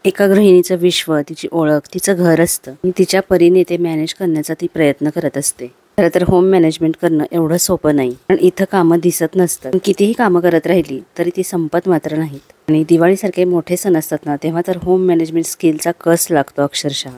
एका गृहिणीचं विश्व, तिची ओळख, तिचं घर असतं आणि तिच्या परीने ते मॅनेज करण्याचा ती प्रयत्न करत असते. खरं तर होम मॅनेजमेंट करणं एवढं सोपं नाही, पण इथं कामं दिसत नसतं. कितीही कामं करत राहिली तरी ती संपत मात्र नाहीत. आणि दिवाळीसारखे मोठे सण असतात ना, तेव्हा तर होम मॅनेजमेंट स्किलचा कस लागतो अक्षरशः.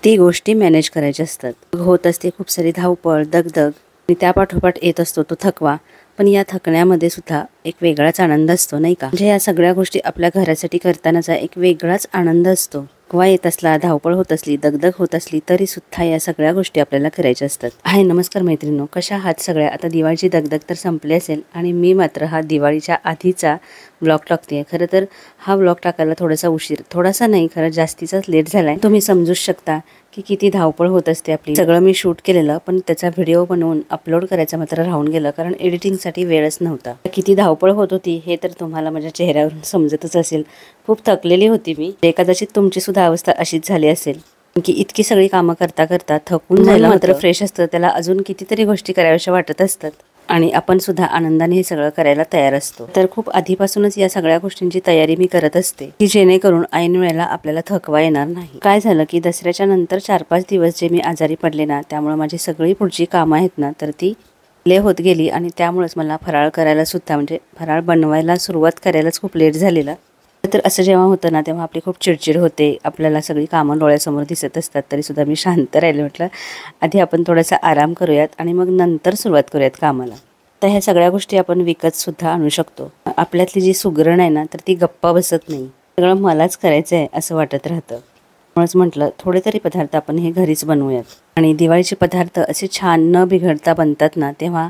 ती गोष्टी मॅनेज करायच्या असतात. होत असते खूप सारी धावपळ, दगदग आणि त्यापाठोपाठ येत असतो तो थकवा. पण या थकण्यामध्ये सुद्धा एक वेगळाच आनंद असतो, नाही का? म्हणजे या सगळ्या गोष्टी आपल्या घरासाठी करतानाचा एक वेगळाच आनंद असतो. थकवा येत असला, धावपळ होत असली, दगदग होत असली तरी सुद्धा या सगळ्या गोष्टी आपल्याला करायच्या असतात. हाय, नमस्कार मैत्रिणींनो, कशा आहात सगळ्या? आता दिवाळीची दगदग तर संपली असेल आणि मी मात्र हा दिवाळीच्या आधीचा ब्लॉग टाकते. खरं तर हा ब्लॉग टाकायला थोडासा उशीर, थोडासा नाही खरं जास्तीचाच लेट झालाय. तुम्ही समजूच शकता की किती धावपळ होत असते आपली. सगळं मी शूट केलेलं, पण त्याचा व्हिडिओ बनवून अपलोड करायचं मात्र राहून गेलं, कारण एडिटिंगसाठी वेळच नव्हता. किती धावपळ होत होती हे तर तुम्हाला माझ्या चेहऱ्यावरून समजतच असेल. खूप थकलेली होती मी. कदाचित तुमची सुद्धा अवस्था अशीच झाली असेल की इतकी सगळी कामं करता करता थकून जायला मात्र फ्रेश असतं, त्याला अजून कितीतरी गोष्टी कराव्याशा वाटत असतात आणि आपण सुद्धा आनंदाने हे सगळं करायला तयार असतो. तर खूप आधीपासूनच या सगळ्या गोष्टींची तयारी मी करत असते की जेणेकरून ऐन वेळेला आपल्याला थकवा येणार नाही. काय झालं की दसऱ्याच्या नंतर 4-5 दिवस जे मी आजारी पडले ना, त्यामुळे माझी सगळी पुढची कामं आहेत ना, तर ती ले होत गेली आणि त्यामुळेच मला फराळ करायला सुद्धा, म्हणजे फराळ बनवायला सुरुवात करायलाच खूप लेट झालेला. तर असं जेव्हा होतं ना, तेव्हा आपली खूप चिडचिड होते. आपल्याला सगळी कामं डोळ्यासमोर दिसत असतात तरी सुद्धा मी शांत राहिले. म्हटलं आधी आपण थोडासा आराम करूयात आणि मग नंतर सुरुवात करूयात कामाला. तर ह्या सगळ्या गोष्टी आपण विकत सुद्धा आणू शकतो. आपल्यातली जी सुगरण आहे ना, तर ती गप्पा बसत नाही. सगळं मलाच करायचं आहे असं वाटत राहतं. म्हणूनच म्हटलं थोडे तरी पदार्थ आपण हे घरीच बनवूयात. आणि दिवाळीचे पदार्थ असे छान न बिघडता बनतात ना, तेव्हा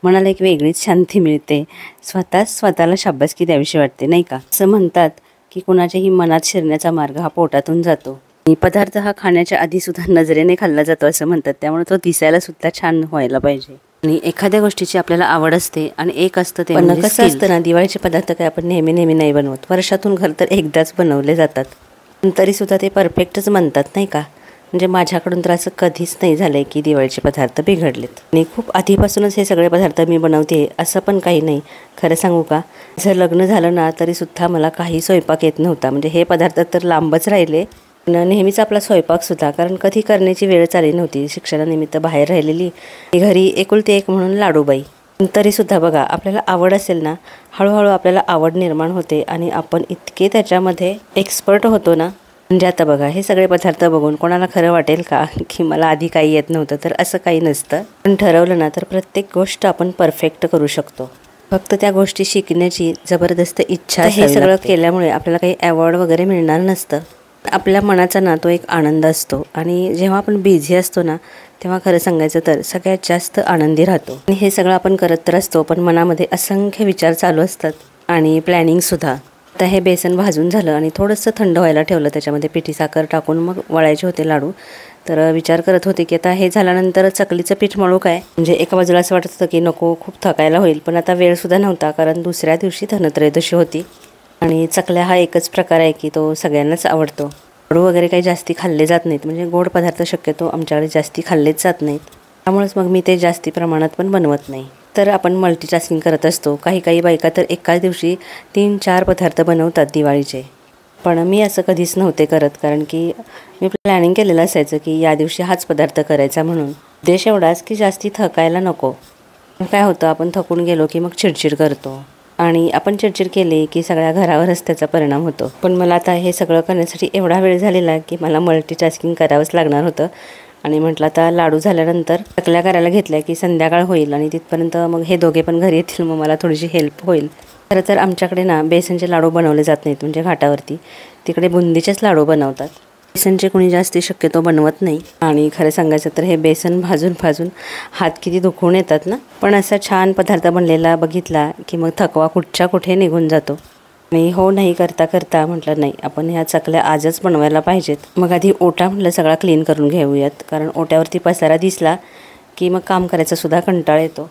मनाला एक वेगळीच शांती मिळते. स्वतःला शाबासकी द्यावीशी वाटते, नाही का? असं म्हणतात की कुणाच्याही मनात शिरण्याचा मार्ग हा पोटातून जातो आणि पदार्थ हा खाण्याच्या आधी सुद्धा नजरेने खाल्ला जातो असं म्हणतात. त्यामुळे तो दिसायला सुद्धा छान व्हायला पाहिजे. आणि एखाद्या गोष्टीची आपल्याला आवड असते आणि एक असतं ते म्हणजे कसं असतं ना, दिवाळीचे पदार्थ काय आपण नेहमी नाही बनवत. वर्षातून घर तर एकदाच बनवले जातात, पण तरी सुद्धा ते परफेक्टच बनतात, नाही का? म्हणजे माझ्याकडून तर असं कधीच नाही झालंय की दिवाळीचे पदार्थ बिघडलेत. आणि खूप आधीपासूनच हे सगळे पदार्थ मी बनवते असं पण काही नाही. खरं सांगू का, जर लग्न झालं ना तरी सुद्धा मला काही स्वयंपाक येत नव्हता. म्हणजे हे पदार्थ तर लांबच राहिले, नेहमीच आपला स्वयंपाक सुद्धा, कारण कधी करण्याची वेळ आली नव्हती. शिक्षणानिमित्त बाहेर राहिलेली, घरी एकुलती एक म्हणून लाडूबाई. तरी सुद्धा बघा, आपल्याला आवड असेल ना, हळूहळू आपल्याला आवड निर्माण होते आणि आपण इतके त्याच्यामध्ये एक्सपर्ट होतो ना. म्हणजे आता बघा, हे सगळे पदार्थ बघून कोणाला खरं वाटेल का की मला आधी काही येत नव्हतं? तर असं काही नसतं. पण ठरवलं ना तर प्रत्येक गोष्ट आपण परफेक्ट करू शकतो. फक्त त्या गोष्टी शिकण्याची जबरदस्त इच्छा. हे सगळं केल्यामुळे आपल्याला काही अवॉर्ड वगैरे मिळणार नसतं. आपल्या मनाचा ना तो एक आनंद असतो आणि जेव्हा आपण बिझी असतो ना, तेव्हा खरं सांगायचं तर सगळ्यात जास्त आनंदी राहतो. आणि हे सगळं आपण करत तर असतो, पण मनामध्ये असंख्य विचार चालू असतात आणि प्लॅनिंगसुद्धा. आता हे बेसन भाजून झालं आणि थोडंसं थंड व्हायला ठेवलं, त्याच्यामध्ये पिठी साखर टाकून मग वळायचे होते लाडू. तर विचार करत होते की आता हे झाल्यानंतर चकलीचं पीठ मळू काय. म्हणजे एका बाजूला असं वाटत होतं की नको, खूप थकायला होईल, पण आता वेळसुद्धा नव्हता, कारण दुसऱ्या दिवशी धनत्रयोदशी होती. आणि चकल्या हा एकच प्रकार आहे की तो सगळ्यांनाच आवडतो. लाडू वगैरे काही जास्ती खाल्ले जात नाहीत, म्हणजे गोड पदार्थ शक्यतो आमच्याकडे जास्ती खाल्लेच जात नाहीत. त्यामुळेच मग मी ते जास्ती प्रमाणात पण बनवत नाही. तर आपण मल्टीटास्किंग करत असतो. काही बायका तर एकाच दिवशी 3-4 पदार्थ बनवतात दिवाळीचे. पण मी असं कधीच नव्हते करत, कारण की मी प्लॅनिंग केलेलं असायचं की या दिवशी हाच पदार्थ करायचा म्हणून. उद्देश एवढाच की जास्ती थकायला नको. काय होतं, आपण थकून गेलो की मग चिडचिड करतो आणि आपण चिडचिड केली की सगळ्या घरावरच त्याचा परिणाम होतो. पण मला आता हे सगळं करण्यासाठी एवढा वेळ झालेला की मला मल्टीटास्किंग करावंच लागणार होतं. आणि म्हटलं आता लाडू झाल्यानंतर चकल्या करायला घेतल्या की संध्याकाळ होईल आणि तिथपर्यंत मग हे दोघे पण घरी येतील, मग मला थोडीशी हेल्प होईल. खरं तर आमच्याकडे ना बेसनचे लाडू बनवले जात नाहीत, म्हणजे घाटावरती. तिकडे बुंदीचेच लाडू बनवतात. बेसनचे कोणी जास्ती शक्यतो बनवत नाही. आणि खरं सांगायचं तर हे बेसन भाजून हात किती दुखून येतात ना. पण असा छान पदार्थ बनलेला बघितला की मग थकवा कुठच्या कुठे निघून जातो. आणि हो नाही करता म्हटलं नाही, आपण ह्या चकल्या आजच बनवायला पाहिजेत. मग आधी ओटा म्हटलं सगळा क्लीन करून घेऊयात, कारण ओट्यावरती पसारा दिसला की मग काम करायचा सुद्धा कंटाळा येतो.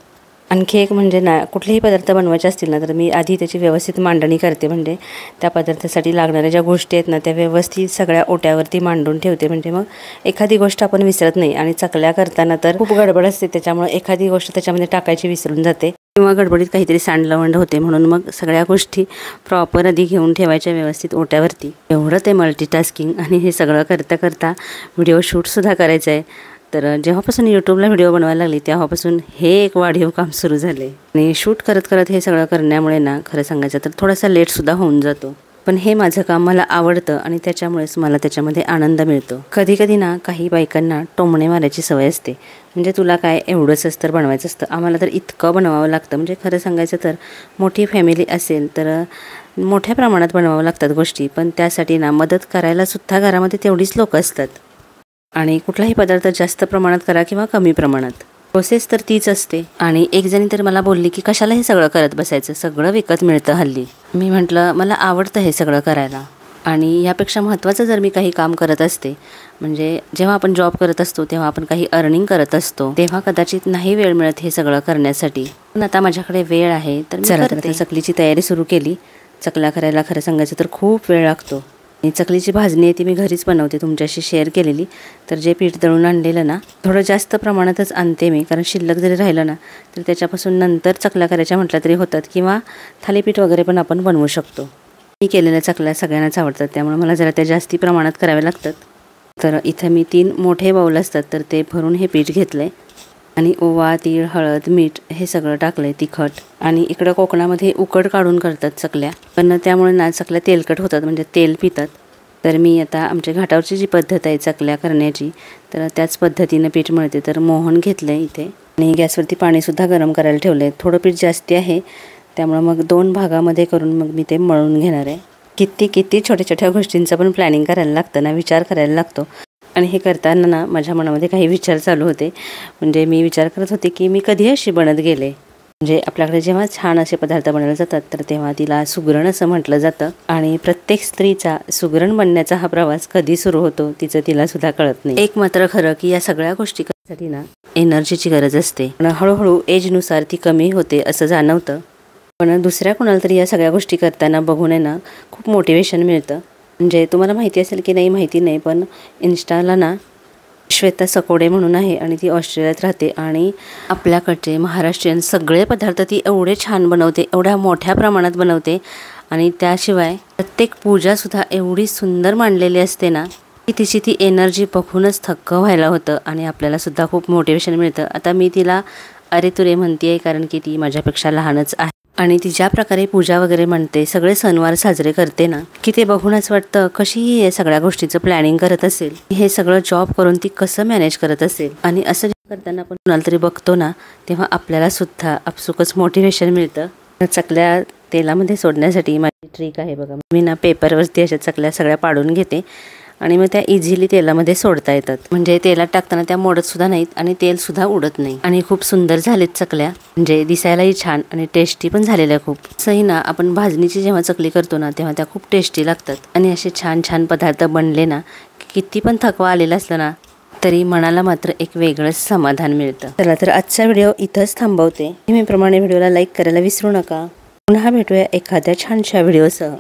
आणखी एक म्हणजे ना, कुठलेही पदार्थ बनवायचे असतील ना तर मी आधी त्याची व्यवस्थित मांडणी करते. म्हणजे त्या पदार्थासाठी लागणाऱ्या ज्या गोष्टी आहेत ना त्या व्यवस्थित सगळ्या ओट्यावरती मांडून ठेवते. म्हणजे मग एखादी गोष्ट आपण विसरत नाही. आणि चकल्या करताना तर खूप गडबड असते, त्याच्यामुळे एखादी गोष्ट त्याच्यामध्ये टाकायची विसरून जाते. किंवा गडबडीत काहीतरी सांडलवंड होते, म्हणून मग सगळ्या गोष्टी प्रॉपर आधी घेऊन ठेवायच्या व्यवस्थित ओट्यावरती. एवढं ते मल्टीटास्किंग आणि हे सगळं करता करता व्हिडिओ शूटसुद्धा करायचं आहे. तर जेव्हापासून यूट्यूबला व्हिडिओ बनवायला लागली तेव्हापासून हे एक वाढीव काम सुरू झाले. आणि शूट करत करत हे सगळं करण्यामुळे ना खरं सांगायचं तर थोडासा लेटसुद्धा होऊन जातो. पण हे माझं काम मला आवडतं आणि त्याच्यामुळेच मला त्याच्यामध्ये आनंद मिळतो. कधी कधी ना काही बायकांना टोमणे मारायची सवय असते. म्हणजे तुला काय एवढंच तर बनवायचं असतं, आम्हाला तर इतकं बनवावं लागतं. म्हणजे खरं सांगायचं तर मोठी फॅमिली असेल तर मोठ्या प्रमाणात बनवावं लागतात गोष्टी, पण त्यासाठी ना मदत करायला सुद्धा घरामध्ये तेवढीच लोक असतात. आणि कुठलाही पदार्थ जास्त प्रमाणात करा किंवा कमी प्रमाणात, प्रोसेस तर तीच असते. आणि एक जणी तर मला बोलली की कशाला हे सगळं करत बसायचं, सगळं विकत मिळतं हल्ली. मी म्हटलं मला आवडतं हे सगळं करायला. आणि यापेक्षा महत्त्वाचं जर मी काही काम करत असते, म्हणजे जेव्हा आपण जॉब करत असतो तेव्हा आपण काही अर्निंग करत असतो, तेव्हा कदाचित नाही वेळ मिळत हे सगळं करण्यासाठी. पण आता माझ्याकडे वेळ आहे तर मी चकलीची तयारी सुरू केली. चकल्या करायला खरं सांगायचं तर खूप वेळ लागतो. आणि चकलीची भाजणी आहे ती मी घरीच बनवते, तुमच्याशी शेअर केलेली. तर जे पीठ दळून आणलेलं ना थोडं जास्त प्रमाणातच आणते मी, कारण शिल्लक जरी राहिलं ना तर त्याच्यापासून नंतर चकल्या करायच्या म्हटल्या तरी होतात, किंवा थालीपीठ वगैरे पण आपण बनवू शकतो. मी केलेल्या चकल्या सगळ्यांनाच आवडतात, त्यामुळे मला जरा त्या जास्ती प्रमाणात कराव्या लागतात. तर इथं मी 3 मोठे बाऊल असतात तर ते भरून हे पीठ घेतलं आहे. आणि ओवा, तीळ, हळद, मीठ हे सगळं टाकलं आहे, तिखट. आणि इकडं कोकणामध्ये उकड काढून करतात चकल्या, पण त्यामुळे ना चकल्या तेलकट होतात, म्हणजे तेल पितात. तर मी आता आमच्या घाटावरची जी पद्धत आहे चकल्या करण्याची, तर त्याच पद्धतीनं पीठ मळते. तर मोहन घेतलं आहे इथे आणि गॅसवरती पाणीसुद्धा गरम करायला ठेवलं आहे. थोडं पीठ जास्ती आहे त्यामुळे मग 2 भागामध्ये करून मग मी ते मळून घेणार आहे. किती छोट्या छोट्या गोष्टींचं पण प्लॅनिंग करायला लागतं ना, विचार करायला लागतो. आणि हे करताना ना माझ्या मनामध्ये काही विचार चालू होते. म्हणजे मी विचार करत होते की मी कधी अशी बनत गेले. म्हणजे आपल्याकडे जेव्हा छान असे पदार्थ बनवले जातात तर तेव्हा तिला सुगरण असं म्हटलं जातं. आणि प्रत्येक स्त्रीचा सुगरण बनण्याचा हा प्रवास कधी सुरू होतो तिचं तिला सुद्धा कळत नाही. एक मात्र खरं की या सगळ्या गोष्टी करण्यासाठी ना एनर्जीची गरज असते, पण हळूहळू एजनुसार ती कमी होते असं जाणवतं. पण दुसऱ्या कोणाला तरी या सगळ्या गोष्टी करताना बघून आहे ना खूप मोटिवेशन मिळतं. म्हणजे तुम्हाला माहिती असेल की नाही माहिती नाही, पण इन्स्टाला ना श्वेता सकोडे म्हणून आहे आणि ती ऑस्ट्रेलियात राहते. आणि आपल्याकडचे महाराष्ट्रीयन सगळे पदार्थ ती एवढे छान बनवते, एवढ्या मोठ्या प्रमाणात बनवते. आणि त्याशिवाय प्रत्येक पूजासुद्धा एवढी सुंदर मांडलेली असते ना की तिची ती एनर्जी बघूनच थक्क व्हायला होतं आणि आपल्यालासुद्धा खूप मोटिवेशन मिळतं. आता मी तिला अरे तुरे म्हणते आहे, कारण की ती माझ्यापेक्षा लहानच आहे. आणि ती ज्या प्रकारे पूजा वगैरे म्हणते, सगळे सणवार साजरे करते ना की ते बघूनच वाटतं कशी हे सगळ्या गोष्टीचं प्लॅनिंग करत असेल, हे सगळं जॉब करून ती कसं मॅनेज करत असेल. आणि असं करताना आपण कुणाला तरी बघतो ना तेव्हा आपल्याला सुद्धा आपसुकच मोटिवेशन मिळतं. चकल्या तेलामध्ये सोडण्यासाठी माझी ट्रिक आहे बघा. मी ना पेपरवरती अशा चकल्या सगळ्या पाडून घेते आणि मग त्या इझिली तेलामध्ये सोडता येतात. म्हणजे तेलात टाकताना त्या मोडत सुद्धा नाहीत आणि तेल सुद्धा उडत नाही. आणि खूप सुंदर झालेत चकल्या, म्हणजे दिसायलाही छान आणि टेस्टी पण झालेल्या खूप. असंही ना आपण भाजणीची जेव्हा चकली करतो ना तेव्हा त्या खूप टेस्टी लागतात. आणि असे छान छान पदार्थ बनले ना किती पण थकवा आलेला असला ना तरी मनाला मात्र एक वेगळंच समाधान मिळतं. चला तर आजचा व्हिडिओ इथंच थांबवते. नेहमीप्रमाणे व्हिडिओला लाईक करायला विसरू नका. पुन्हा भेटूया एखाद्या छानशा व्हिडिओसह.